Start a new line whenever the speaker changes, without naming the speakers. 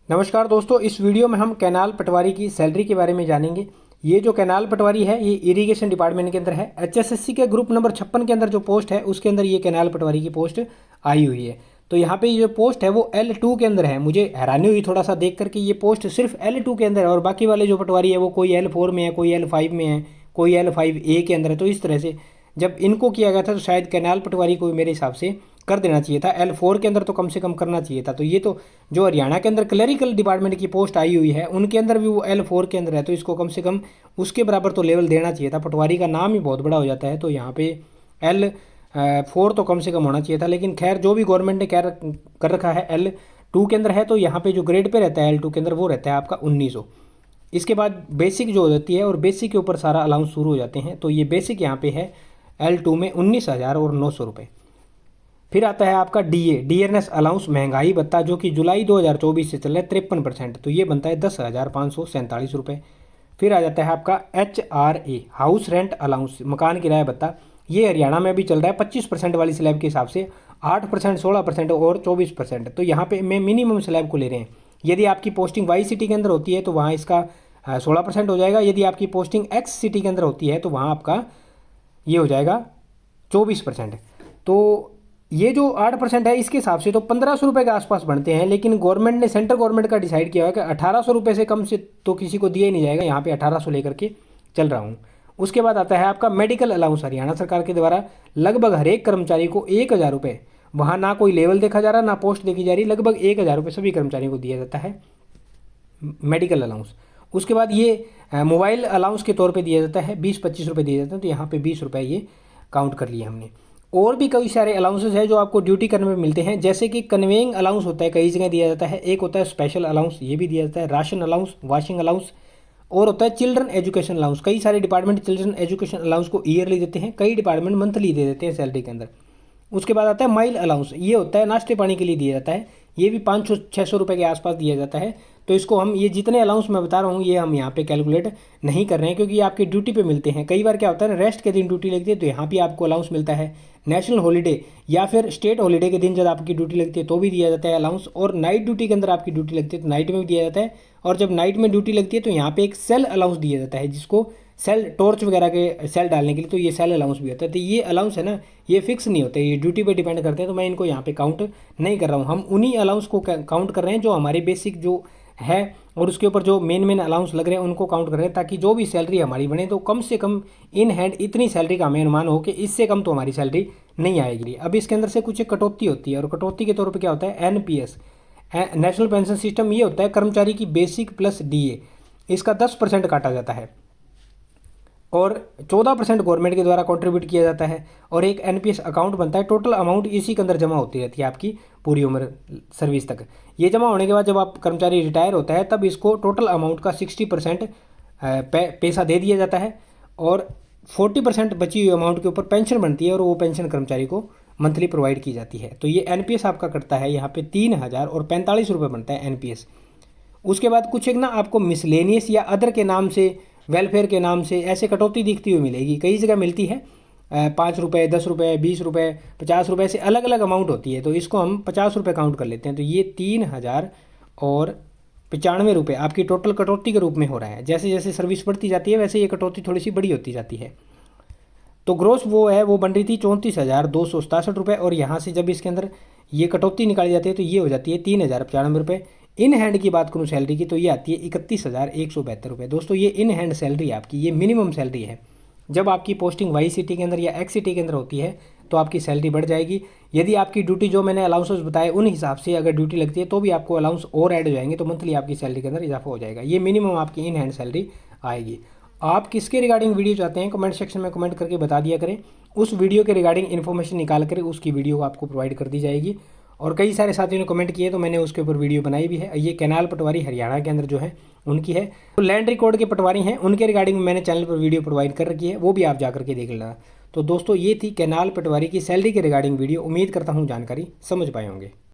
नमस्कार दोस्तों, इस वीडियो में हम कैनाल पटवारी की सैलरी के बारे में जानेंगे। ये जो कैनाल पटवारी है ये इरिगेशन डिपार्टमेंट के अंदर है। एचएसएससी के ग्रुप नंबर 56 के अंदर जो पोस्ट है उसके अंदर ये कैनाल पटवारी की पोस्ट आई हुई है। तो यहाँ पे ये जो पोस्ट है वो L2 के अंदर है। मुझे हैरानी हुई थोड़ा सा देख करके, ये पोस्ट सिर्फ L2 के अंदर है और बाकी वाले जो पटवारी है वो कोई L4 में है, कोई L5 में है, कोई L5A के अंदर है। तो इस तरह से जब इनको किया गया था तो शायद कैनाल पटवारी को मेरे हिसाब से कर देना चाहिए था। L4 के अंदर तो कम से कम करना चाहिए था। तो ये तो जो हरियाणा के अंदर क्लरिकल डिपार्टमेंट की पोस्ट आई हुई है उनके अंदर भी वो L4 के अंदर है, तो इसको कम से कम उसके बराबर तो लेवल देना चाहिए था। पटवारी का नाम ही बहुत बड़ा हो जाता है, तो यहाँ पे L4 तो कम से कम होना चाहिए था। लेकिन खैर, जो भी गवर्नमेंट ने कर रखा है L2 के अंदर है, तो यहाँ पे जो ग्रेड पे रहता है L2 के अंदर वो रहता है आपका 1900। इसके बाद बेसिक जो हो जाती है और बेसिक के ऊपर सारा अलाउंस शुरू हो जाते हैं। तो ये बेसिक यहाँ पे है L2 में 19,900 रुपये। फिर आता है आपका डियरनेस अलाउंस महंगाई भत्ता, जो कि जुलाई 2024 से चल रहा है 53%, तो ये बनता है 10,547 रुपये। फिर आ जाता है आपका HRA हाउस रेंट अलाउंस, मकान किराया भत्ता। ये हरियाणा में भी चल रहा है 25% वाली स्लैब के हिसाब से 8%, 16% और 24%। तो यहाँ पे मैं मिनिमम स्लैब को ले रहे हैं। यदि आपकी पोस्टिंग वाई सिटी के अंदर होती है तो वहाँ इसका 16% हो जाएगा। यदि आपकी पोस्टिंग एक्स सिटी के अंदर होती है तो वहाँ आपका ये हो जाएगा 24%। तो ये जो 8% है इसके हिसाब से तो 1500 रुपये के आसपास बनते हैं। लेकिन गवर्नमेंट ने, सेंट्रल गवर्नमेंट का डिसाइड किया है कि 1800 रुपये से कम से तो किसी को दिया ही नहीं जाएगा। यहाँ पे 1800 लेकर के चल रहा हूँ। उसके बाद आता है आपका मेडिकल अलाउंस। हरियाणा सरकार के द्वारा लगभग हर एक कर्मचारी को 1000 रुपये, वहाँ ना कोई लेवल देखा जा रहा ना पोस्ट देखी जा रही, लगभग 1000 रुपये सभी कर्मचारियों को दिया जाता है मेडिकल अलाउंस। उसके बाद ये मोबाइल अलाउंस के तौर पे दिया जाता है, 20-25 रुपये दिए जाते हैं। तो यहाँ पे 20 रुपये ये काउंट कर लिए हमने। और भी कई सारे अलाउंसेस हैं जो आपको ड्यूटी करने में मिलते हैं, जैसे कि कन्वेइंग अलाउंस होता है, कई जगह दिया जाता है। एक होता है स्पेशल अलाउंस, ये भी दिया जाता है। राशन अलाउंस, वॉशिंग अलाउंस, और होता है चिल्ड्रन एजुकेशन अलाउंस। कई सारे डिपार्टमेंट चिल्ड्रन एजुकेशन अलाउंस को ईयरली देते हैं, कई डिपार्टमेंट मंथली दे देते हैं सैलरी के अंदर। उसके बाद आता है माइल अलाउंस, ये होता है नाश्ते पानी के लिए दिया जाता है। ये भी 500-600 रुपये के आसपास दिया जाता है। तो इसको हम, ये जितने अलाउंस मैं बता रहा हूँ ये हम यहाँ पे कैलकुलेट नहीं कर रहे हैं, क्योंकि ये आपकी ड्यूटी पे मिलते हैं। कई बार क्या होता है ना, रेस्ट के दिन ड्यूटी लगती है तो यहाँ भी आपको अलाउंस मिलता है। नेशनल हॉलीडे या फिर स्टेट हॉलीडे के दिन जब आपकी ड्यूटी लगती है तो भी दिया जाता है अलाउंस। और नाइट ड्यूटी के अंदर आपकी ड्यूटी लगती है तो नाइट में भी दिया जाता है। और जब नाइट में ड्यूटी लगती है तो यहाँ पे एक सेल अलाउंस दिया जाता है, जिसको सेल टॉर्च वगैरह के सेल डालने के लिए, तो ये सेल अलाउंस भी होता है। तो ये अलाउंस है ना, ये फिक्स नहीं होते, ये ड्यूटी पे डिपेंड करते हैं। तो मैं इनको यहाँ पे काउंट नहीं कर रहा हूँ। हम उन्हीं अलाउंस को काउंट कर रहे हैं जो हमारे बेसिक जो है और उसके ऊपर जो मेन अलाउंस लग रहे हैं उनको काउंट कर रहे हैं, ताकि जो भी सैलरी हमारी बने तो कम से कम इन हैंड इतनी सैलरी का हमें अनुमान हो कि इससे कम तो हमारी सैलरी नहीं आएगी। अब इसके अंदर से कुछ एक कटौती होती है, और कटौती के तौर पर क्या होता है, NPS नेशनल पेंशन सिस्टम। ये होता है कर्मचारी की बेसिक प्लस DA, इसका 10% काटा जाता है और 14% गवर्नमेंट के द्वारा कंट्रीब्यूट किया जाता है। और एक NPS अकाउंट बनता है। टोटल अमाउंट इसी के अंदर जमा होती रहती है आपकी पूरी उम्र सर्विस तक। ये जमा होने के बाद जब आप कर्मचारी रिटायर होता है तब इसको टोटल अमाउंट का 60% पैसा दे दिया जाता है, और 40% बची हुई अमाउंट के ऊपर पेंशन बनती है, और वो पेंशन कर्मचारी को मंथली प्रोवाइड की जाती है। तो ये NPS आपका करता है यहाँ पे 3045 रुपये बनता है NPS। उसके बाद कुछ एक ना आपको मिसलेनियस या अदर के नाम से, वेलफेयर के नाम से ऐसे कटौती दिखती हुई मिलेगी। कई जगह मिलती है 5 रुपये, 10 रुपये, 20 रुपये, 50 रुपये से अलग अलग अमाउंट होती है। तो इसको हम 50 रुपये काउंट कर लेते हैं। तो ये 3095 रुपये आपकी टोटल कटौती के रूप में हो रहा है। जैसे जैसे सर्विस बढ़ती जाती है वैसे ये कटौती थोड़ी सी बड़ी होती जाती है। तो ग्रोस वो है, वो बन रही थी 34,267 रुपये, और यहाँ से जब इसके अंदर ये कटौती निकाली जाती है तो ये हो जाती है 3095 रुपये। इन हैंड की बात करूँ सैलरी की तो ये आती है 31,172 रुपये। दोस्तों ये इन हैंड सैलरी आपकी, ये मिनिमम सैलरी है। जब आपकी पोस्टिंग वाई सिटी के अंदर या एक्स सिटी के अंदर होती है तो आपकी सैलरी बढ़ जाएगी। यदि आपकी ड्यूटी, जो मैंने अलाउंसेस बताए उन हिसाब से अगर ड्यूटी लगती है तो भी आपको अलाउंस और ऐड हो जाएंगे, तो मंथली आपकी सैलरी के अंदर इजाफा हो जाएगा। ये मिनिमम आपकी इन हैंड सैलरी आएगी। आप किसके रिगार्डिंग वीडियो चाहते हैं कमेंट सेक्शन में कमेंट करके बता दिया करें। उस वीडियो के रिगार्डिंग इन्फॉर्मेशन निकाल कर उसकी वीडियो आपको प्रोवाइड कर दी जाएगी। और कई सारे साथियों ने कमेंट किए तो मैंने उसके ऊपर वीडियो बनाई भी है। ये कैनाल पटवारी हरियाणा के अंदर जो है उनकी है। तो लैंड रिकॉर्ड के पटवारी हैं, उनके रिगार्डिंग मैंने चैनल पर वीडियो प्रोवाइड कर रखी है, वो भी आप जाकर के देख लेना। तो दोस्तों ये थी कैनाल पटवारी की सैलरी के रिगार्डिंग वीडियो। उम्मीद करता हूँ जानकारी समझ पाए होंगे।